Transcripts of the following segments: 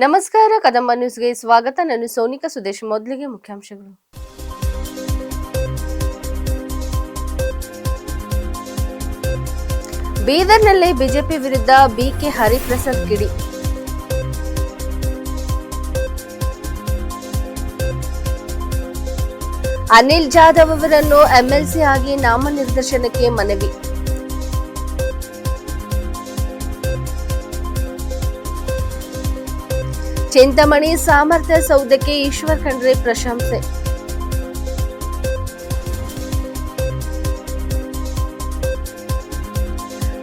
ನಮಸ್ಕಾರ ಕದಂಬ ನ್ಯೂಸ್ಗೆ ಸ್ವಾಗತ. ನಾನು ಸೋನಿಕಾ ಸುದೇಶ್. ಮೊದಲಿಗೆ ಮುಖ್ಯಾಂಶಗಳು. ಬೀದರ್ನಲ್ಲಿ ಬಿಜೆಪಿ ವಿರುದ್ಧ ಬಿಕೆ ಹರಿಪ್ರಸಾದ್ ಕಿಡಿ. ಅನಿಲ್ ಜಾಧವ್ ಅವರನ್ನು ಎಂಎಲ್ಸಿ ಆಗಿ ನಾಮನಿರ್ದೇಶನಕ್ಕೆ ಮನವಿ. ಚಿಂತಾಮಣಿ ಸಾಮರ್ಥ್ಯ ಸೌಧಕ್ಕೆ ಈಶ್ವರ್ ಖಂಡ್ರೆ ಪ್ರಶಂಸೆ.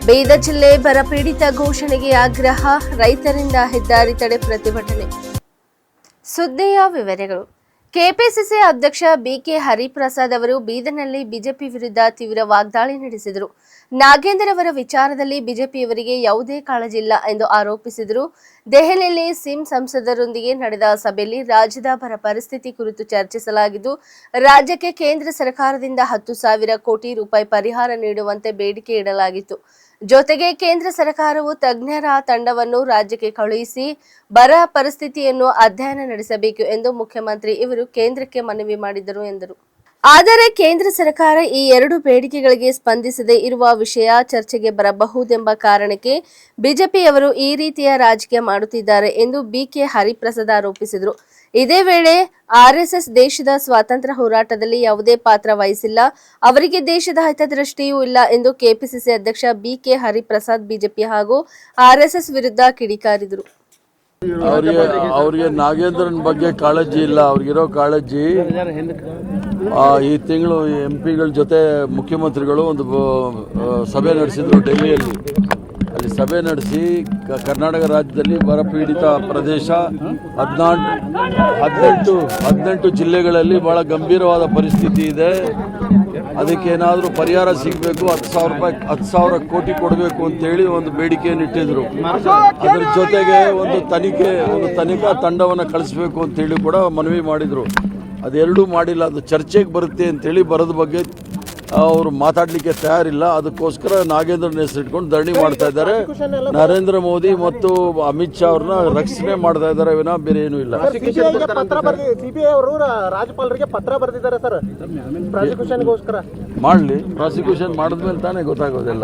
ಬೀದರ್ ಜಿಲ್ಲೆ ಬರಪೀಡಿತ ಘೋಷಣೆಗೆ ಆಗ್ರಹ, ರೈತರಿಂದ ಹೆದ್ದಾರಿ ತಡೆ ಪ್ರತಿಭಟನೆ. ಸುದ್ದಿಯ ವಿವರಗಳು. ಕೆಪಿಸಿಸಿ ಅಧ್ಯಕ್ಷ ಬಿಕೆ ಹರಿಪ್ರಸಾದ್ ಅವರು ಬೀದರ್ನಲ್ಲಿ ಬಿಜೆಪಿ ವಿರುದ್ಧ ತೀವ್ರ ವಾಗ್ದಾಳಿ ನಡೆಸಿದರು. ನಾಗೇಂದ್ರ ಅವರ ವಿಚಾರದಲ್ಲಿ ಬಿಜೆಪಿಯವರಿಗೆ ಯಾವುದೇ ಕಾಳಜಿ ಇಲ್ಲ ಎಂದು ಆರೋಪಿಸಿದರು. ದೆಹಲಿಯಲ್ಲಿ ಸಿಮ್ ಸಂಸದರೊಂದಿಗೆ ನಡೆದ ಸಭೆಯಲ್ಲಿ ರಾಜ್ಯದ ಬರ ಪರಿಸ್ಥಿತಿ ಕುರಿತು ಚರ್ಚಿಸಲಾಗಿದ್ದು, ರಾಜ್ಯಕ್ಕೆ ಕೇಂದ್ರ ಸರ್ಕಾರದಿಂದ 10,000 ಕೋಟಿ ರೂಪಾಯಿ ಪರಿಹಾರ ನೀಡುವಂತೆ ಬೇಡಿಕೆ ಇಡಲಾಗಿತ್ತು. ಜೊತೆಗೆ ಕೇಂದ್ರ ಸರ್ಕಾರವು ತಜ್ಞರ ತಂಡವನ್ನು ರಾಜ್ಯಕ್ಕೆ ಕಳುಹಿಸಿ ಬರ ಪರಿಸ್ಥಿತಿಯನ್ನು ಅಧ್ಯಯನ ನಡೆಸಬೇಕು ಎಂದು ಮುಖ್ಯಮಂತ್ರಿ ಇವರು ಕೇಂದ್ರಕ್ಕೆ ಮನವಿ ಮಾಡಿದರು ಎಂದರು. ಆದರೆ ಕೇಂದ್ರ ಸರ್ಕಾರ ಈ ಎರಡು ಬೇಡಿಕೆಗಳಿಗೆ ಸ್ಪಂದಿಸದೇ ಇರುವ ವಿಷಯ ಚರ್ಚೆಗೆ ಬರಬಹುದೆಂಬ ಕಾರಣಕ್ಕೆ ಬಿಜೆಪಿಯವರು ಈ ರೀತಿಯ ರಾಜಕೀಯ ಮಾಡುತ್ತಿದ್ದಾರೆ ಎಂದು ಬಿಕೆ ಹರಿಪ್ರಸಾದ್ ಆರೋಪಿಸಿದರು. ಇದೇ ವೇಳೆ ಆರ್ಎಸ್ಎಸ್ ದೇಶದ ಸ್ವಾತಂತ್ರ್ಯ ಹೋರಾಟದಲ್ಲಿ ಯಾವುದೇ ಪಾತ್ರ ವಹಿಸಿಲ್ಲ, ಅವರಿಗೆ ದೇಶದ ಹಿತದೃಷ್ಟಿಯೂ ಇಲ್ಲ ಎಂದು ಕೆಪಿಸಿಸಿ ಅಧ್ಯಕ್ಷ ಬಿಕೆ ಹರಿಪ್ರಸಾದ್ ಬಿಜೆಪಿ ಹಾಗೂ ಆರ್ಎಸ್ಎಸ್ ವಿರುದ್ಧ ಕಿಡಿಕಾರಿದರು. ಅವ್ರಿಗೆ ನಾಗೇಂದ್ರನ್ ಬಗ್ಗೆ ಕಾಳಜಿ ಇಲ್ಲ, ಅವ್ರಿಗಿರೋ ಕಾಳಜಿ ಈ ತಿಂಗಳು ಎಂಪಿಗಳ ಜೊತೆ ಮುಖ್ಯಮಂತ್ರಿಗಳು ಒಂದು ಸಭೆ ನಡೆಸಿದ್ರು ಡೆಲ್ಲಿಯಲ್ಲಿ. ಅಲ್ಲಿ ಸಭೆ ನಡೆಸಿ ಕರ್ನಾಟಕ ರಾಜ್ಯದಲ್ಲಿ ಬರಪೀಡಿತ ಪ್ರದೇಶ 18 ಜಿಲ್ಲೆಗಳಲ್ಲಿ ಬಹಳ ಗಂಭೀರವಾದ ಪರಿಸ್ಥಿತಿ ಇದೆ, ಅದಕ್ಕೇನಾದರೂ ಪರಿಹಾರ ಸಿಗಬೇಕು, 10,000 ಕೋಟಿ ಕೊಡಬೇಕು ಅಂತೇಳಿ ಒಂದು ಬೇಡಿಕೆಯನ್ನು ಇಟ್ಟಿದ್ರು. ಅದರ ಜೊತೆಗೆ ಒಂದು ತನಿಖಾ ತಂಡವನ್ನು ಕಳಿಸಬೇಕು ಅಂತೇಳಿ ಕೂಡ ಮನವಿ ಮಾಡಿದ್ರು. ಅದೆರಡೂ ಮಾಡಿಲ್ಲ. ಅದು ಚರ್ಚೆಗೆ ಬರುತ್ತೆ ಅಂತೇಳಿ ಬರದ ಬಗ್ಗೆ ಅವರು ಮಾತಾಡಲಿಕ್ಕೆ ತಯಾರಿಲ್ಲ. ಅದಕ್ಕೋಸ್ಕರ ನಾಗೇಂದ್ರನ ಹೆಸರಿಟ್ಕೊಂಡು ಧರಣಿ ಮಾಡ್ತಾ ಇದ್ದಾರೆ. ನರೇಂದ್ರ ಮೋದಿ ಮತ್ತು ಅಮಿತ್ ಶಾ ಅವ್ರನ್ನ ರಕ್ಷಣೆ ಮಾಡ್ತಾ ಇದ್ದಾರೆ ವಿನಃ ಬೇರೆ ಏನೂ ಇಲ್ಲ. ಸಿಬಿಐ ಅವರು ರಾಜ್ಯಪಾಲರಿಗೆ ಪತ್ರ ಬರೆದಿದ್ದಾರೆ ಸರ್, ಪ್ರಾಸಿಕ್ಯೂಷನ್ಗೋಸ್ಕರ. ಮಾಡಲಿ, ಪ್ರಾಸಿಕ್ಯೂಷನ್ ಮಾಡಿದ್ಮೇಲೆ ತಾನೇ ಗೊತ್ತಾಗೋದಿಲ್ಲ.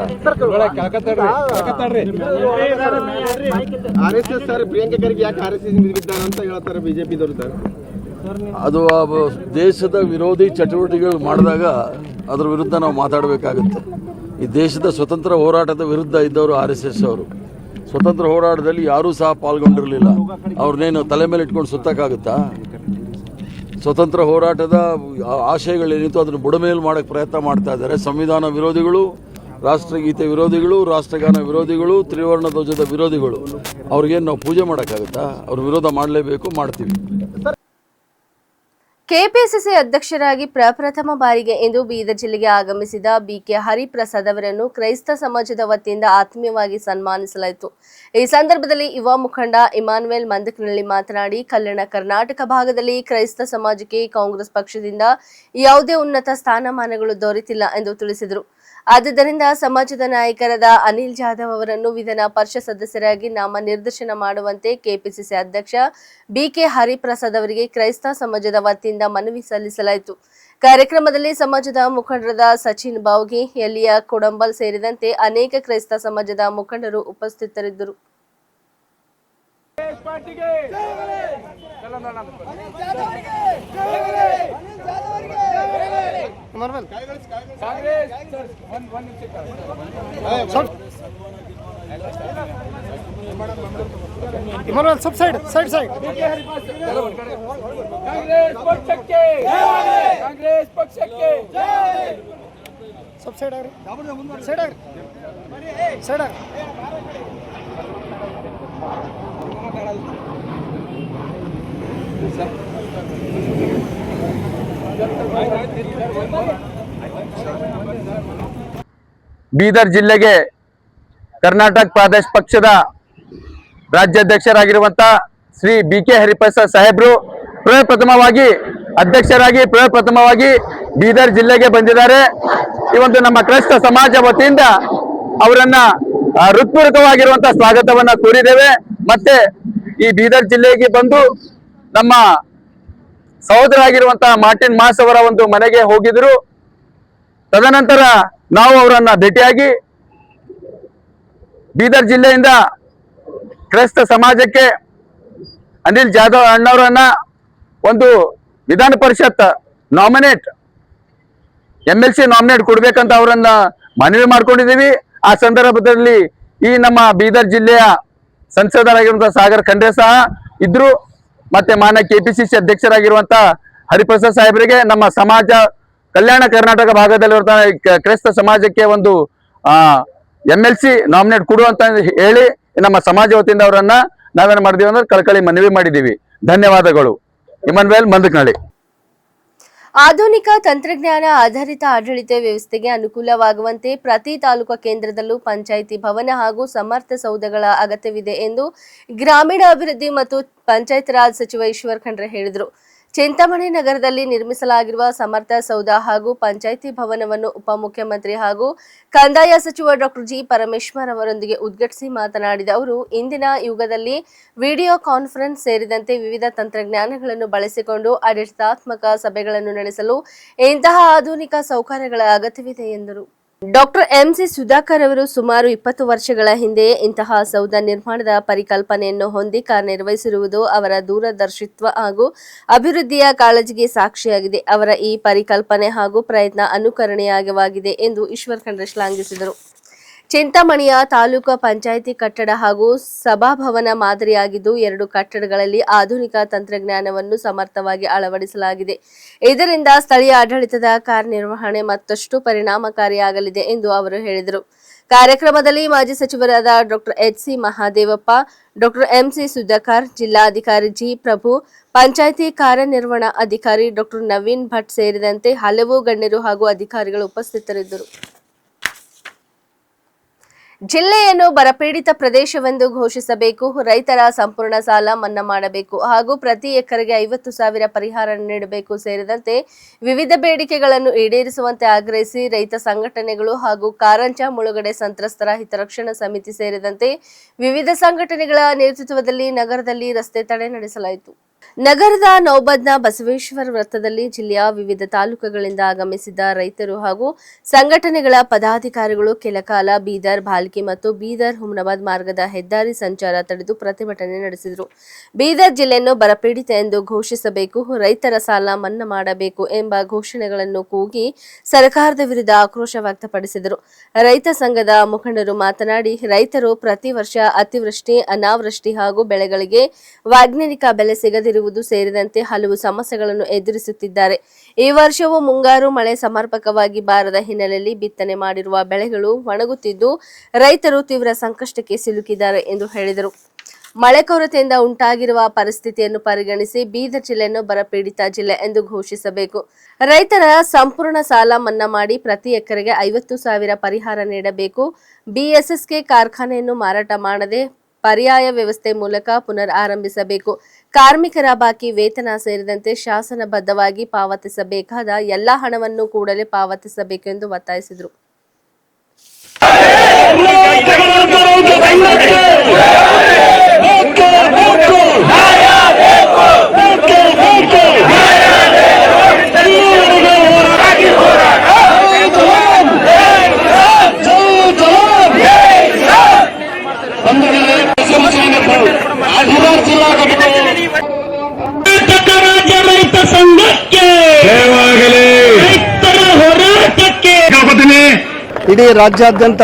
ಆರ್ಎಸ್ಎಸ್ ಸರ್ ಪ್ರಿಯಾಂಕಾ ಖರ್ಗೆ ಯಾಕೆ ಆರ್ಎಸ್ಎಸ್ ವಿರುದ್ಧ ಅಂತ ಹೇಳ್ತಾರೆ ಬಿಜೆಪಿದವರು ಸರ್. ಅದು ದೇಶದ ವಿರೋಧಿ ಚಟುವಟಿಕೆಗಳು ಮಾಡಿದಾಗ ಅದರ ವಿರುದ್ಧ ನಾವು ಮಾತಾಡಬೇಕಾಗುತ್ತೆ. ಈ ದೇಶದ ಸ್ವತಂತ್ರ ಹೋರಾಟದ ವಿರುದ್ಧ ಇದ್ದವರು RSS ಅವರು. ಸ್ವತಂತ್ರ ಹೋರಾಟದಲ್ಲಿ ಯಾರೂ ಸಹ ಪಾಲ್ಗೊಂಡಿರಲಿಲ್ಲ. ಅವ್ರನ್ನೇನು ತಲೆ ಮೇಲೆ ಇಟ್ಕೊಂಡು ಸುತ್ತಕ್ಕಾಗುತ್ತಾ? ಸ್ವತಂತ್ರ ಹೋರಾಟದ ಆಶಯಗಳೇನಿತ್ತು ಅದನ್ನು ಬುಡಮೇಲು ಮಾಡೋಕ್ಕೆ ಪ್ರಯತ್ನ ಮಾಡ್ತಾ ಇದ್ದಾರೆ. ಸಂವಿಧಾನ ವಿರೋಧಿಗಳು, ರಾಷ್ಟ್ರಗೀತೆ ವಿರೋಧಿಗಳು, ರಾಷ್ಟ್ರಗಾನ ವಿರೋಧಿಗಳು, ತ್ರಿವರ್ಣ ಧ್ವಜದ ವಿರೋಧಿಗಳು. ಅವ್ರಿಗೇನು ನಾವು ಪೂಜೆ ಮಾಡೋಕ್ಕಾಗುತ್ತಾ? ಅವ್ರ ವಿರೋಧ ಮಾಡಲೇಬೇಕು, ಮಾಡ್ತೀವಿ. ಕೆಪಿಸಿಸಿ ಅಧ್ಯಕ್ಷರಾಗಿ ಪ್ರಪ್ರಥಮ ಬಾರಿಗೆ ಇಂದು ಬೀದರ್ ಜಿಲ್ಲೆಗೆ ಆಗಮಿಸಿದ ಬಿಕೆ ಹರಿಪ್ರಸಾದ್ ಅವರನ್ನು ಕ್ರೈಸ್ತ ಸಮಾಜದ ವತಿಯಿಂದ ಆತ್ಮೀಯವಾಗಿ ಸನ್ಮಾನಿಸಲಾಯಿತು. ಈ ಸಂದರ್ಭದಲ್ಲಿ ಯುವ ಮುಖಂಡ ಇಮಾನ್ಯುಯಲ್ ಮಂದಕನಹಳ್ಳಿ ಮಾತನಾಡಿ, ಕಲ್ಯಾಣ ಕರ್ನಾಟಕ ಭಾಗದಲ್ಲಿ ಕ್ರೈಸ್ತ ಸಮಾಜಕ್ಕೆ ಕಾಂಗ್ರೆಸ್ ಪಕ್ಷದಿಂದ ಯಾವುದೇ ಉನ್ನತ ಸ್ಥಾನಮಾನಗಳು ದೊರೆತಿಲ್ಲ ಎಂದು ತಿಳಿಸಿದರು. ಆದ್ದರಿಂದ ಸಮಾಜದ ನಾಯಕರಾದ ಅನಿಲ್ ಜಾಧವ್ ಅವರನ್ನು ವಿಧಾನ ಪರಿಷತ್ ಸದಸ್ಯರಾಗಿ ನಾಮನಿರ್ದೇಶನ ಮಾಡುವಂತೆ ಕೆಪಿಸಿಸಿ ಅಧ್ಯಕ್ಷ ಬಿಕೆ ಹರಿಪ್ರಸಾದ್ ಅವರಿಗೆ ಕ್ರೈಸ್ತ ಸಮಾಜದ ವತಿಯಿಂದ ಮನವಿ ಸಲ್ಲಿಸಲಾಯಿತು. ಕಾರ್ಯಕ್ರಮದಲ್ಲಿ ಸಮಾಜದ ಮುಖಂಡರಾದ ಸಚಿನ್ ಬಾವ್ಗಿ, ಎಲಿಯಾ ಕೊಡಂಬಲ್ ಸೇರಿದಂತೆ ಅನೇಕ ಕ್ರೈಸ್ತ ಸಮಾಜದ ಮುಖಂಡರು ಉಪಸ್ಥಿತರಿದ್ದರು. सब साइड कांग्रेस पक्षಕ್ಕೆ कांग्रेस पक्षಕ್ಕೆ सब साइड ಬೀದರ್ ಜಿಲ್ಲೆಗೆ ಕರ್ನಾಟಕ ಪ್ರದೇಶ ಪಕ್ಷದ ರಾಜ್ಯಾಧ್ಯಕ್ಷರಾಗಿರುವಂತ ಶ್ರೀ ಬಿಕೆ ಹರಿಪ್ರಸಾದ್ ಸಾಹೇಬ್ರು ಪ್ರಥಮವಾಗಿ ಅಧ್ಯಕ್ಷರಾಗಿ ಬೀದರ್ ಜಿಲ್ಲೆಗೆ ಬಂದಿದ್ದಾರೆ. ಈ ಒಂದು ನಮ್ಮ ಕ್ರೈಸ್ತ ಸಮಾಜ ವತಿಯಿಂದ ಅವರನ್ನ ಹೃತ್ಪೂರ್ವಕವಾಗಿರುವಂತಹ ಸ್ವಾಗತವನ್ನ ಕೋರಿದ್ದೇವೆ. ಮತ್ತೆ ಈ ಬೀದರ್ ಜಿಲ್ಲೆಗೆ ಬಂದು ನಮ್ಮ ಸಹೋದರಾಗಿರುವಂತಹ ಮಾರ್ಟಿನ್ ಮಾಸ್ ಅವರ ಒಂದು ಮನೆಗೆ ಹೋಗಿದ್ರು. ತದನಂತರ ನಾವು ಅವರನ್ನ ಭೇಟಿಯಾಗಿ ಬೀದರ್ ಜಿಲ್ಲೆಯಿಂದ ಕ್ರೈಸ್ತ ಸಮಾಜಕ್ಕೆ ಅನಿಲ್ ಜಾಧವ್ ಅಣ್ಣವರನ್ನ ಒಂದು ವಿಧಾನ ಪರಿಷತ್ ನಾಮಿನೇಟ್ MLC ನಾಮಿನೇಟ್ ಕೊಡ್ಬೇಕಂತ ಅವರನ್ನ ಮನವಿ ಮಾಡ್ಕೊಂಡಿದ್ದೀವಿ. ಆ ಸಂದರ್ಭದಲ್ಲಿ ಈ ನಮ್ಮ ಬೀದರ್ ಜಿಲ್ಲೆಯ ಸಂಸದರಾಗಿರುವಂತಹ ಸಾಗರ್ ಖಂಡ್ರೆ ಸಹ ಇದ್ರು. ಮತ್ತೆ ಮಾನ್ಯ KPCC ಅಧ್ಯಕ್ಷರಾಗಿರುವಂತಹ ಹರಿಪ್ರಸಾದ್ ಸಾಹೇಬರಿಗೆ ನಮ್ಮ ಸಮಾಜ ಕಲ್ಯಾಣ ಕರ್ನಾಟಕ ಭಾಗದಲ್ಲಿರುವಂತಹ ಕ್ರೈಸ್ತ ಸಮಾಜಕ್ಕೆ ಒಂದು MLC ನಾಮಿನೇಟ್ ಕೊಡುವಂತ ಹೇಳಿ ನಮ್ಮ ಸಮಾಜ ವತಿಯಿಂದ ಅವರನ್ನ ನಾವೇನು ಮಾಡಿದೀವಿ ಅಂದ್ರೆ ಕಳಕಳಿ ಮನವಿ ಮಾಡಿದ್ದೀವಿ. ಧನ್ಯವಾದಗಳು. ಇಮನ್ವೇಲ್ ಮಂದಕನಹಳ್ಳಿ. ಆಧುನಿಕ ತಂತ್ರಜ್ಞಾನ ಆಧಾರಿತ ಆಡಳಿತ ವ್ಯವಸ್ಥೆಗೆ ಅನುಕೂಲವಾಗುವಂತೆ ಪ್ರತಿ ತಾಲೂಕು ಕೇಂದ್ರದಲ್ಲೂ ಪಂಚಾಯಿತಿ ಭವನ ಹಾಗೂ ಸಮರ್ಥ ಸೌಧಗಳ ಅಗತ್ಯವಿದೆ ಎಂದು ಗ್ರಾಮೀಣಾಭಿವೃದ್ಧಿ ಮತ್ತು ಪಂಚಾಯತ್ ರಾಜ್ ಸಚಿವ ಈಶ್ವರ್ ಖಂಡ್ರೆ ಹೇಳಿದರು. ಚಿಂತಾಮಣಿ ನಗರದಲ್ಲಿ ನಿರ್ಮಿಸಲಾಗಿರುವ ಸಮರ್ಥ ಸೌಧ ಹಾಗೂ ಪಂಚಾಯಿತಿ ಭವನವನ್ನು ಉಪಮುಖ್ಯಮಂತ್ರಿ ಹಾಗೂ ಕಂದಾಯ ಸಚಿವ ಡಾಕ್ಟರ್ ಜಿ ಪರಮೇಶ್ವರ್ ಅವರೊಂದಿಗೆ ಉದ್ಘಾಟಿಸಿ ಮಾತನಾಡಿದ ಅವರು, ಇಂದಿನ ಯುಗದಲ್ಲಿ ವಿಡಿಯೋ ಕಾನ್ಫರೆನ್ಸ್ ಸೇರಿದಂತೆ ವಿವಿಧ ತಂತ್ರಜ್ಞಾನಗಳನ್ನು ಬಳಸಿಕೊಂಡು ಆಡಳಿತಾತ್ಮಕ ಸಭೆಗಳನ್ನು ನಡೆಸಲು ಇಂತಹ ಆಧುನಿಕ ಸೌಕರ್ಯಗಳ ಅಗತ್ಯವಿದೆ ಎಂದರು. ಡಾಕ್ಟರ್ MC ಸುಧಾಕರ್ ಅವರು ಸುಮಾರು 20 ವರ್ಷಗಳ ಹಿಂದೆಯೇ ಇಂತಹ ಸೌಧ ನಿರ್ಮಾಣದ ಪರಿಕಲ್ಪನೆಯನ್ನು ಹೊಂದಿ ಕಾರ್ಯನಿರ್ವಹಿಸಿರುವುದು ಅವರ ದೂರದರ್ಶಿತ್ವ ಹಾಗೂ ಅಭಿವೃದ್ಧಿಯ ಕಾಳಜಿಗೆ ಸಾಕ್ಷಿಯಾಗಿದೆ. ಅವರ ಈ ಪರಿಕಲ್ಪನೆ ಹಾಗೂ ಪ್ರಯತ್ನ ಅನುಕರಣೀಯವಾಗಿದೆ ಎಂದು ಈಶ್ವರ್ ಖಂಡ್ರೆ ಶ್ಲಾಘಿಸಿದರು. ಚಿಂತಾಮಣಿಯ ತಾಲೂಕು ಪಂಚಾಯಿತಿ ಕಟ್ಟಡ ಹಾಗೂ ಸಭಾಭವನ ಮಾದರಿಯಾಗಿದ್ದು 2 ಕಟ್ಟಡಗಳಲ್ಲಿ ಆಧುನಿಕ ತಂತ್ರಜ್ಞಾನವನ್ನು ಸಮರ್ಥವಾಗಿ ಅಳವಡಿಸಲಾಗಿದೆ. ಇದರಿಂದ ಸ್ಥಳೀಯ ಆಡಳಿತದ ಕಾರ್ಯನಿರ್ವಹಣೆ ಮತ್ತಷ್ಟು ಪರಿಣಾಮಕಾರಿಯಾಗಲಿದೆ ಎಂದು ಅವರು ಹೇಳಿದರು. ಕಾರ್ಯಕ್ರಮದಲ್ಲಿ ಮಾಜಿ ಸಚಿವರಾದ doctor HC Mahadevappa, doctor MC Sudhakar, ಜಿಲ್ಲಾಧಿಕಾರಿ ಜಿ ಪ್ರಭು, ಪಂಚಾಯಿತಿ ಕಾರ್ಯನಿರ್ವಹಣಾ ಅಧಿಕಾರಿ ಡಾಕ್ಟರ್ ನವೀನ್ ಭಟ್ ಸೇರಿದಂತೆ ಹಲವು ಗಣ್ಯರು ಹಾಗೂ ಅಧಿಕಾರಿಗಳು ಉಪಸ್ಥಿತರಿದ್ದರು. ಜಿಲ್ಲೆಯನ್ನು ಬರಪೀಡಿತ ಪ್ರದೇಶವೆಂದು ಘೋಷಿಸಬೇಕು, ರೈತರ ಸಂಪೂರ್ಣ ಸಾಲ ಮನ್ನಾ ಮಾಡಬೇಕು ಹಾಗೂ ಪ್ರತಿ ಎಕರೆಗೆ 50,000 ಪರಿಹಾರ ನೀಡಬೇಕು ಸೇರಿದಂತೆ ವಿವಿಧ ಬೇಡಿಕೆಗಳನ್ನು ಈಡೇರಿಸುವಂತೆ ಆಗ್ರಹಿಸಿ ರೈತ ಸಂಘಟನೆಗಳು ಹಾಗೂ ಕಾರಂಜ ಮುಳುಗಡೆ ಸಂತ್ರಸ್ತರ ಹಿತರಕ್ಷಣಾ ಸಮಿತಿ ಸೇರಿದಂತೆ ವಿವಿಧ ಸಂಘಟನೆಗಳ ನೇತೃತ್ವದಲ್ಲಿ ನಗರದಲ್ಲಿ ರಸ್ತೆ ತಡೆ ನಡೆಸಲಾಯಿತು. ನಗರದ ನೌಬದ್ನ ಬಸವೇಶ್ವರ ವೃತ್ತದಲ್ಲಿ ಜಿಲ್ಲೆಯ ವಿವಿಧ ತಾಲೂಕುಗಳಿಂದ ಆಗಮಿಸಿದ್ದ ರೈತರು ಹಾಗೂ ಸಂಘಟನೆಗಳ ಪದಾಧಿಕಾರಿಗಳು ಕೆಲಕಾಲ ಬೀದರ್ ಭಾಲ್ಕಿ ಮತ್ತು ಬೀದರ್ ಹುಮ್ನಾಬಾದ್ ಮಾರ್ಗದ ಹೆದ್ದಾರಿ ಸಂಚಾರ ತಡೆದು ಪ್ರತಿಭಟನೆ ನಡೆಸಿದರು. ಬೀದರ್ ಜಿಲ್ಲೆಯನ್ನು ಬರಪೀಡಿತ ಎಂದು ಘೋಷಿಸಬೇಕು, ರೈತರ ಸಾಲ ಮನ್ನಾ ಮಾಡಬೇಕು ಎಂಬ ಘೋಷಣೆಗಳನ್ನು ಕೂಗಿ ಸರ್ಕಾರದ ವಿರುದ್ಧ ಆಕ್ರೋಶ ವ್ಯಕ್ತಪಡಿಸಿದರು. ರೈತ ಸಂಘದ ಮುಖಂಡರು ಮಾತನಾಡಿ, ರೈತರು ಪ್ರತಿ ವರ್ಷ ಅತಿವೃಷ್ಟಿ, ಅನಾವೃಷ್ಟಿ ಹಾಗೂ ಬೆಳೆಗಳಿಗೆ ವೈಜ್ಞಾನಿಕ ಬೆಲೆ ಸಿಗದಿರುವುದು ಸೇರಿದಂತೆ ಹಲವು ಸಮಸ್ಯೆಗಳನ್ನು ಎದುರಿಸುತ್ತಿದ್ದಾರೆ. ಈ ವರ್ಷವೂ ಮುಂಗಾರು ಮಳೆ ಸಮರ್ಪಕವಾಗಿ ಬಾರದ ಹಿನ್ನೆಲೆಯಲ್ಲಿ ಬಿತ್ತನೆ ಮಾಡಿರುವ ಬೆಳೆಗಳು ಒಣಗುತ್ತಿದ್ದು ರೈತರು ತೀವ್ರ ಸಂಕಷ್ಟಕ್ಕೆ ಸಿಲುಕಿದ್ದಾರೆ ಎಂದು ಹೇಳಿದರು. ಮಳೆ ಕೊರತೆಯಿಂದ ಉಂಟಾಗಿರುವ ಪರಿಸ್ಥಿತಿಯನ್ನು ಪರಿಗಣಿಸಿ ಬೀದರ್ ಜಿಲ್ಲೆಯನ್ನು ಬರಪೀಡಿತ ಜಿಲ್ಲೆ ಎಂದು ಘೋಷಿಸಬೇಕು. ರೈತರ ಸಂಪೂರ್ಣ ಸಾಲ ಮನ್ನಾ ಮಾಡಿ ಪ್ರತಿ ಎಕರೆಗೆ 50,000 ಪರಿಹಾರ ನೀಡಬೇಕು. BSSK ಕಾರ್ಖಾನೆಯನ್ನು ಮಾರಾಟ ಮಾಡದೆ ಪರ್ಯಾಯ ವ್ಯವಸ್ಥೆ ಮೂಲಕ ಪುನರ್ ಆರಂಭಿಸಬೇಕು. ಕಾರ್ಮಿಕರ ಬಾಕಿ ವೇತನ ಸೇರಿದಂತೆ ಶಾಸನಬದ್ಧವಾಗಿ ಪಾವತಿಸಬೇಕಾದ ಎಲ್ಲಾ ಹಣವನ್ನು ಕೂಡಲೇ ಪಾವತಿಸಬೇಕೆಂದು ಒತ್ತಾಯಿಸಿದರು. ಇಡೀ ರಾಜ್ಯಾದ್ಯಂತ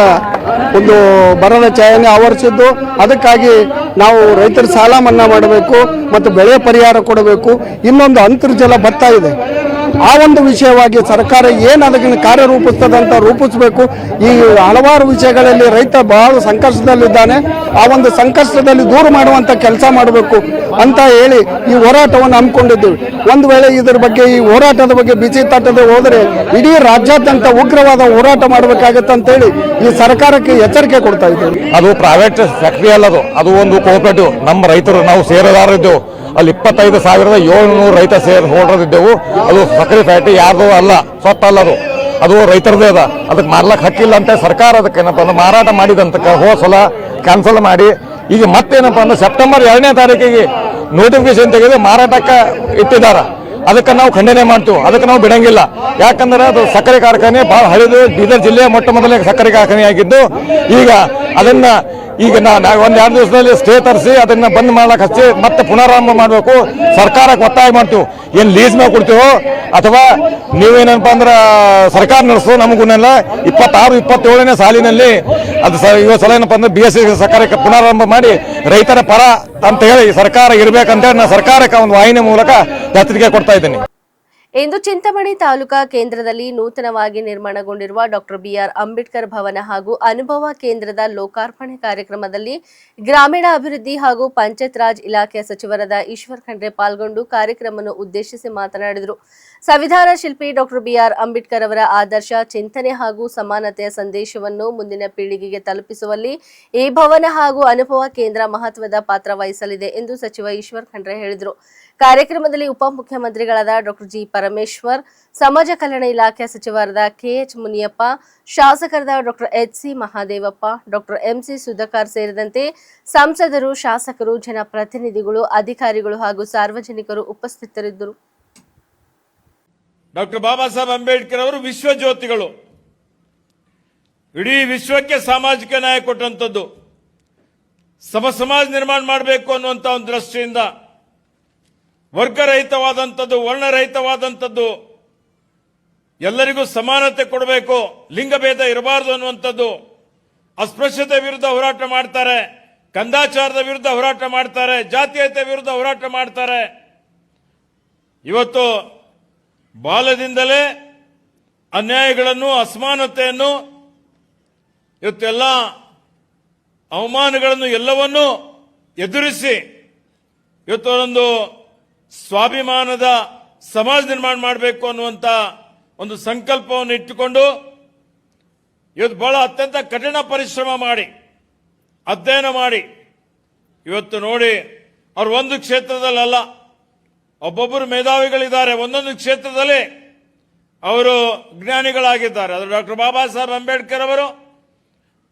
ಒಂದು ಬರದ ಛಾಯೆಯನ್ನು ಆವರಿಸಿದ್ದು, ಅದಕ್ಕಾಗಿ ನಾವು ರೈತರ ಸಾಲ ಮನ್ನಾ ಮಾಡಬೇಕು ಮತ್ತು ಬೆಳೆ ಪರಿಹಾರ ಕೊಡಬೇಕು. ಇನ್ನೊಂದು ಅಂತರ್ಜಲ ಬರ್ತಾ ಇದೆ, ಆ ಒಂದು ವಿಷಯವಾಗಿ ಸರ್ಕಾರ ಏನು ಅದಕ್ಕೆ ಕಾರ್ಯರೂಪಿಸ್ತದಂತ ರೂಪಿಸಬೇಕು. ಈ ಹಲವಾರು ವಿಷಯಗಳಲ್ಲಿ ರೈತ ಬಹಳ ಸಂಕಷ್ಟದಲ್ಲಿದ್ದಾನೆ, ಆ ಒಂದು ಸಂಕಷ್ಟದಲ್ಲಿ ದೂರ ಮಾಡುವಂಥ ಕೆಲಸ ಮಾಡಬೇಕು ಅಂತ ಹೇಳಿ ಈ ಹೋರಾಟವನ್ನು ಹಮ್ಮಿಕೊಂಡಿದ್ದೀವಿ. ಒಂದು ವೇಳೆ ಇದರ ಬಗ್ಗೆ, ಈ ಹೋರಾಟದ ಬಗ್ಗೆ ಬಿಸಿ ತಟ್ಟದೆ ಹೋದರೆ ಇಡೀ ರಾಜ್ಯಾದ್ಯಂತ ಉಗ್ರವಾದ ಹೋರಾಟ ಮಾಡಬೇಕಾಗತ್ತೆ ಅಂತೇಳಿ ಈ ಸರ್ಕಾರಕ್ಕೆ ಎಚ್ಚರಿಕೆ ಕೊಡ್ತಾ ಇದ್ದೀವಿ. ಅದು ಪ್ರೈವೇಟ್ ಫ್ಯಾಕ್ಟರಿ ಅಲ್ಲ, ಅದು ಒಂದು ಕೋಆಪರೇಟಿವ್. ನಮ್ಮ ರೈತರು ನಾವು ಷೇರುದಾರರಿದ್ದೆವು, ಅಲ್ಲಿ 25,700 ರೈತ ಶೇರ್ ಹೋಲ್ಡರ್ ಇದ್ದೆವು. ಅದು ಸಕ್ಕರೆ ಫ್ಯಾಕ್ಟರಿ ಯಾರ್ದು ಅಲ್ಲ, ಸ್ವತ್ತ ಅಲ್ಲ, ಅದು ರೈತರದೇ ಅದ. ಅದಕ್ಕೆ ಮಾರ್ಲಕ್ಕೆ ಹಕ್ಕಿಲ್ಲ ಅಂತ ಸರ್ಕಾರ ಅದಕ್ಕೆ ಏನಪ್ಪ ಮಾರಾಟ ಮಾಡಿದಂತ ಹೋದ ಸಲ ಕ್ಯಾನ್ಸಲ್ ಮಾಡಿ ಈಗ ಮತ್ತೇನಪ್ಪ ಅಂದ್ರೆ ಸೆಪ್ಟೆಂಬರ್ 2ನೇ ತಾರೀಕಿಗೆ ನೋಟಿಫಿಕೇಶನ್ ತೆಗೆದು ಮಾರಾಟಕ್ಕೆ ಇಟ್ಟಿದ್ದಾರೆ. ಅದಕ್ಕೆ ನಾವು ಖಂಡನೆ ಮಾಡ್ತೀವಿ, ಅದಕ್ಕೆ ನಾವು ಬಿಡಂಗಿಲ್ಲ. ಯಾಕಂದ್ರೆ ಅದು ಸಕ್ಕರೆ ಕಾರ್ಖಾನೆ ಬಹಳ ಹಳೆದು, ಬೀದರ್ ಜಿಲ್ಲೆಯ ಮೊಟ್ಟ ಮೊದಲೇ ಸಕ್ಕರೆ ಕಾರ್ಖಾನೆ ಆಗಿದ್ದು, ಈಗ ಅದನ್ನ ಒಂದ್ 2 ದಿವಸದಲ್ಲಿ ಸ್ಟೇ ತರಿಸಿ ಅದನ್ನ ಬಂದ್ ಮಾಡ್ಲಕ್ಕೆ ಹಚ್ಚಿ ಮತ್ತೆ ಪುನರಾರಂಭ ಮಾಡಬೇಕು. ಸರ್ಕಾರಕ್ಕೆ ಒತ್ತಾಯ ಮಾಡ್ತೀವಿ, ಏನ್ ಲೀಸ್ ಮೇಲೆ ಕೊಡ್ತೀವೋ ಅಥವಾ ನೀವೇನಪ್ಪ ಅಂದ್ರೆ ಸರ್ಕಾರ ನಡೆಸೋ ನಮಗುನ್ನೆಲ್ಲ 26-27ನೇ ಸಾಲಿನಲ್ಲಿ ಅದು ಇವತ್ತು ಸಲ ಏನಪ್ಪ ಅಂದ್ರೆ BSc ಸಕ್ಕರೆ ಪುನರಾರಂಭ ಮಾಡಿ ರೈತರ ಪರ ಅಂತ ಹೇಳಿ ಸರ್ಕಾರ ಇರ್ಬೇಕಂತೇಳಿ ನಾನು ಸರ್ಕಾರಕ್ಕೆ ಒಂದು ವಾಹಿನಿ ಮೂಲಕ ಎಚ್ಚರಿಕೆ ಕೊಡ್ತಾ ಇದ್ದೀನಿ. ಇಂದು ಚಿಂತಾಮಣಿ ತಾಲೂಕಾ ಕೇಂದ್ರದಲ್ಲಿ ನೂತನವಾಗಿ ನಿರ್ಮಾಣಗೊಂಡಿರುವ ಡಾಕ್ಟರ್ BR ಅಂಬೇಡ್ಕರ್ ಭವನ ಹಾಗೂ ಅನುಭವ ಕೇಂದ್ರದ ಲೋಕಾರ್ಪಣೆ ಕಾರ್ಯಕ್ರಮದಲ್ಲಿ ಗ್ರಾಮೀಣ ಅಭಿವೃದ್ಧಿ ಹಾಗೂ ಪಂಚಾಯತ್ ರಾಜ್ ಇಲಾಖೆಯ ಸಚಿವರಾದ ಈಶ್ವರ್ ಖಂಡ್ರೆ ಪಾಲ್ಗೊಂಡು ಕಾರ್ಯಕ್ರಮವನ್ನು ಉದ್ದೇಶಿಸಿ ಮಾತನಾಡಿದರು. ಸಂವಿಧಾನ ಶಿಲ್ಪಿ ಡಾಕ್ಟರ್ BR ಅಂಬೇಡ್ಕರ್ ಅವರ ಆದರ್ಶ ಚಿಂತನೆ ಹಾಗೂ ಸಮಾನತೆಯ ಸಂದೇಶವನ್ನು ಮುಂದಿನ ಪೀಳಿಗೆಗೆ ತಲುಪಿಸುವಲ್ಲಿ ಈ ಭವನ ಹಾಗೂ ಅನುಭವ ಕೇಂದ್ರ ಮಹತ್ವದ ಪಾತ್ರ ವಹಿಸಲಿದೆ ಎಂದು ಸಚಿವ ಈಶ್ವರ್ ಖಂಡ್ರೆ ಹೇಳಿದರು. ಕಾರ್ಯಕ್ರಮದಲ್ಲಿ ಉಪಮುಖ್ಯಮಂತ್ರಿಗಳಾದ ಡಾಕ್ಟರ್ G. ಪರಮೇಶ್ವರ್, ಸಮಾಜ ಕಲ್ಯಾಣ ಇಲಾಖೆಯ ಸಚಿವರಾದ KH ಮುನಿಯಪ್ಪ, ಶಾಸಕರಾದ doctor HC Mahadevappa, doctor MC Sudhakar ಸೇರಿದಂತೆ ಸಂಸದರು, ಶಾಸಕರು, ಜನಪ್ರತಿನಿಧಿಗಳು, ಅಧಿಕಾರಿಗಳು ಹಾಗೂ ಸಾರ್ವಜನಿಕರು ಉಪಸ್ಥಿತರಿದ್ದರು. ಡಾಕ್ಟರ್ ಬಾಬಾ ಸಾಹೇಬ್ ಅಂಬೇಡ್ಕರ್ ಅವರು ವಿಶ್ವ ಜ್ಯೋತಿಗಳು. ಇಡೀ ವಿಶ್ವಕ್ಕೆ ಸಾಮಾಜಿಕ ನ್ಯಾಯ ಕೊಟ್ಟಂತದ್ದು, ಸಮಾಜ ನಿರ್ಮಾಣ ಮಾಡಬೇಕು ಅನ್ನುವಂತ ಒಂದು ದೃಷ್ಟಿಯಿಂದ ವರ್ಗರಹಿತವಾದಂಥದ್ದು, ವರ್ಣರಹಿತವಾದಂಥದ್ದು, ಎಲ್ಲರಿಗೂ ಸಮಾನತೆ ಕೊಡಬೇಕು, ಲಿಂಗಭೇದ ಇರಬಾರದು ಅನ್ನುವಂಥದ್ದು, ಅಸ್ಪೃಶ್ಯತೆ ವಿರುದ್ಧ ಹೋರಾಟ ಮಾಡ್ತಾರೆ, ಕಂದಾಚಾರದ ವಿರುದ್ಧ ಹೋರಾಟ ಮಾಡ್ತಾರೆ, ಜಾತೀಯತೆ ವಿರುದ್ಧ ಹೋರಾಟ ಮಾಡ್ತಾರೆ. ಇವತ್ತು ಬಾಲ್ಯದಿಂದಲೇ ಅನ್ಯಾಯಗಳನ್ನು, ಅಸಮಾನತೆಯನ್ನು, ಇವತ್ತೆಲ್ಲ ಅವಮಾನಗಳನ್ನು ಎಲ್ಲವನ್ನೂ ಎದುರಿಸಿ ಇವತ್ತು ಒಂದು ಸ್ವಾಭಿಮಾನದ ಸಮಾಜ ನಿರ್ಮಾಣ ಮಾಡಬೇಕು ಅನ್ನುವಂತ ಒಂದು ಸಂಕಲ್ಪವನ್ನು ಇಟ್ಟುಕೊಂಡು ಇವತ್ತು ಬಹಳ ಅತ್ಯಂತ ಕಠಿಣ ಪರಿಶ್ರಮ ಮಾಡಿ ಅಧ್ಯಯನ ಮಾಡಿ ಇವತ್ತು ನೋಡಿ ಅವರು ಒಂದು ಕ್ಷೇತ್ರದಲ್ಲ, ಒಬ್ಬೊಬ್ಬರು ಮೇಧಾವಿಗಳಿದ್ದಾರೆ, ಒಂದೊಂದು ಕ್ಷೇತ್ರದಲ್ಲಿ ಅವರು ಜ್ಞಾನಿಗಳಾಗಿದ್ದಾರೆ. ಅದು ಡಾಕ್ಟರ್ ಬಾಬಾ ಸಾಹೇಬ್ ಅಂಬೇಡ್ಕರ್ ಅವರು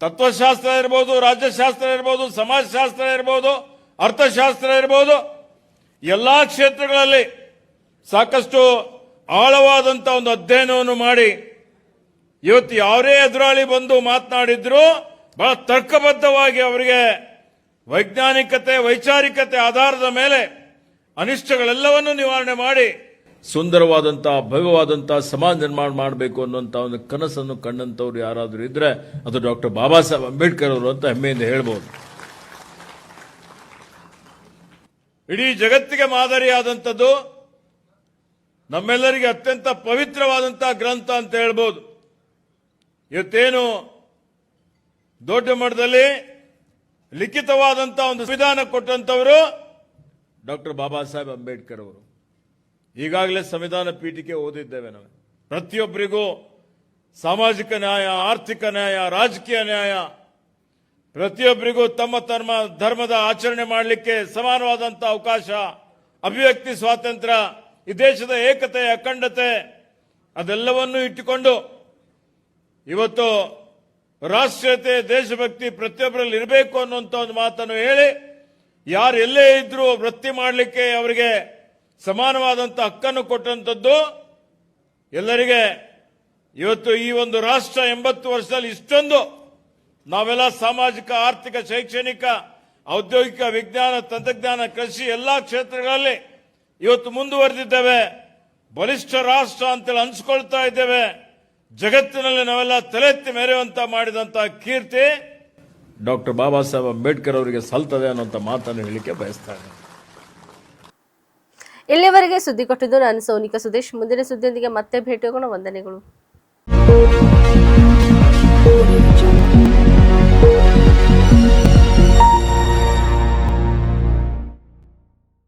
ತತ್ವಶಾಸ್ತ್ರ ಇರ್ಬೋದು, ರಾಜ್ಯಶಾಸ್ತ್ರ ಇರ್ಬೋದು, ಸಮಾಜಶಾಸ್ತ್ರ ಇರ್ಬೋದು, ಅರ್ಥಶಾಸ್ತ್ರ ಇರ್ಬೋದು, ಎಲ್ಲಾ ಕ್ಷೇತ್ರಗಳಲ್ಲಿ ಸಾಕಷ್ಟು ಆಳವಾದಂತ ಒಂದು ಅಧ್ಯಯನವನ್ನು ಮಾಡಿ ಇವತ್ತು ಯಾರೇ ಎದುರಾಳಿ ಬಂದು ಮಾತನಾಡಿದ್ರು ಬಹಳ ತರ್ಕಬದ್ಧವಾಗಿ ಅವರಿಗೆ ವೈಜ್ಞಾನಿಕತೆ, ವೈಚಾರಿಕತೆ ಆಧಾರದ ಮೇಲೆ ಅನಿಷ್ಟಗಳೆಲ್ಲವನ್ನೂ ನಿವಾರಣೆ ಮಾಡಿ ಸುಂದರವಾದಂತಹ, ಭವ್ಯವಾದಂತಹ ಸಮಾಜ ನಿರ್ಮಾಣ ಮಾಡಬೇಕು ಅನ್ನುವಂತಹ ಒಂದು ಕನಸನ್ನು ಕಂಡಂತವ್ರು ಯಾರಾದರೂ ಇದ್ರೆ ಅದು ಡಾಕ್ಟರ್ ಬಾಬಾ ಸಾಹೇಬ್ ಅಂಬೇಡ್ಕರ್ ಅವರು ಅಂತ ಹೆಮ್ಮೆಯಿಂದ ಹೇಳ್ಬೋದು. ಇಡೀ ಜಗತ್ತಿಗೆ ಮಾದರಿಯಾದಂಥದ್ದು, ನಮ್ಮೆಲ್ಲರಿಗೆ ಅತ್ಯಂತ ಪವಿತ್ರವಾದಂತಹ ಗ್ರಂಥ ಅಂತ ಹೇಳ್ಬೋದು. ಇವತ್ತೇನು ದೊಡ್ಡ ಮಟ್ಟದಲ್ಲಿ ಲಿಖಿತವಾದಂತಹ ಒಂದು ಸಂವಿಧಾನ ಕೊಟ್ಟಂತವರು ಡಾಕ್ಟರ್ ಬಾಬಾ ಸಾಹೇಬ್ ಅಂಬೇಡ್ಕರ್ ಅವರು. ಈಗಾಗಲೇ ಸಂವಿಧಾನ ಪೀಠಿಕೆ ಓದಿದ್ದೇವೆ ನಾವು. ಪ್ರತಿಯೊಬ್ಬರಿಗೂ ಸಾಮಾಜಿಕ ನ್ಯಾಯ, ಆರ್ಥಿಕ ನ್ಯಾಯ, ರಾಜಕೀಯ ನ್ಯಾಯ, ಪ್ರತಿಯೊಬ್ಬರಿಗೂ ತಮ್ಮ ಧರ್ಮದ ಆಚರಣೆ ಮಾಡಲಿಕ್ಕೆ ಸಮಾನವಾದಂತಹ ಅವಕಾಶ, ಅಭಿವ್ಯಕ್ತಿ ಸ್ವಾತಂತ್ರ್ಯ, ಈ ದೇಶದ ಏಕತೆ, ಅಖಂಡತೆ ಅದೆಲ್ಲವನ್ನೂ ಇಟ್ಟುಕೊಂಡು ಇವತ್ತು ರಾಷ್ಟ್ರೀಯತೆ, ದೇಶಭಕ್ತಿ ಪ್ರತಿಯೊಬ್ಬರಲ್ಲಿ ಇರಬೇಕು ಅನ್ನುವಂಥ ಒಂದು ಮಾತನ್ನು ಹೇಳಿ ಯಾರು ಎಲ್ಲೇ ಇದ್ರೂ ವೃತ್ತಿ ಮಾಡಲಿಕ್ಕೆ ಅವರಿಗೆ ಸಮಾನವಾದಂಥ ಹಕ್ಕನ್ನು ಕೊಟ್ಟಂಥದ್ದು ಎಲ್ಲರಿಗೆ. ಇವತ್ತು ಈ ಒಂದು ರಾಷ್ಟ್ರ 80 ವರ್ಷದಲ್ಲಿ ಇಷ್ಟೊಂದು ನಾವೆಲ್ಲ ಸಾಮಾಜಿಕ, ಆರ್ಥಿಕ, ಶೈಕ್ಷಣಿಕ, ಔದ್ಯೋಗಿಕ, ವಿಜ್ಞಾನ, ತಂತ್ರಜ್ಞಾನ, ಕೃಷಿ ಎಲ್ಲಾ ಕ್ಷೇತ್ರಗಳಲ್ಲಿ ಇವತ್ತು ಮುಂದುವರೆದಿದ್ದೇವೆ. ಬಲಿಷ್ಠ ರಾಷ್ಟ್ರ ಅಂತೇಳಿ ಅನ್ಸ್ಕೊಳ್ತಾ ಇದ್ದೇವೆ. ಜಗತ್ತಿನಲ್ಲಿ ನಾವೆಲ್ಲ ತಲೆತ್ತಿ ಮೆರೆಯುವಂತ ಮಾಡಿದಂತ ಕೀರ್ತಿ ಡಾಕ್ಟರ್ ಬಾಬಾ ಸಾಹೇಬ್ ಅಂಬೇಡ್ಕರ್ ಅವರಿಗೆ ಸಲ್ತದೆ ಅನ್ನುವಂತ ಮಾತನ್ನು ಹೇಳಲಿಕ್ಕೆ ಬಯಸ್ತಾ ಇದ್ದೇನೆ. ಇಲ್ಲಿಯವರೆಗೆ ಸುದ್ದಿ ಕೊಟ್ಟಿದ್ದು ನಾನು ಸೋನಿಕಾ ಸುದೇಶ್. ಮುಂದಿನ ಸುದ್ದಿಯೊಂದಿಗೆ ಮತ್ತೆ ಭೇಟಿಯಾಗೋಣ. ವಂದನೆಗಳು.